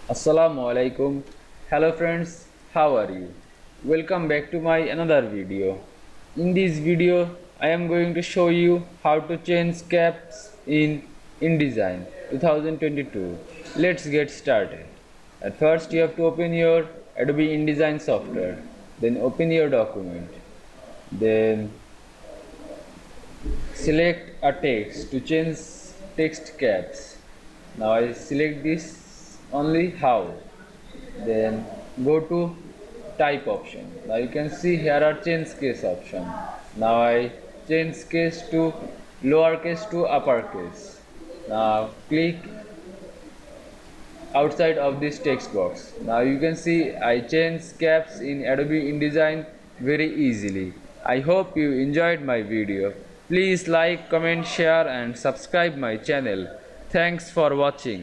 Assalamu Walaikum. Hello friends, how are you? Welcome back to my another video. In this video, I am going to show you how to change caps in InDesign 2022. Let's get started. At first, you have to open your Adobe InDesign software. Then open your document. Then select a text to change text caps. Now I select this only how. Then go to type option. Now you can see here are change case option. Now I change case to lowercase to uppercase. Now click outside of this text box. Now you can see I change caps in Adobe InDesign very easily. I hope you enjoyed my video. Please like, comment, share and subscribe my channel. Thanks for watching.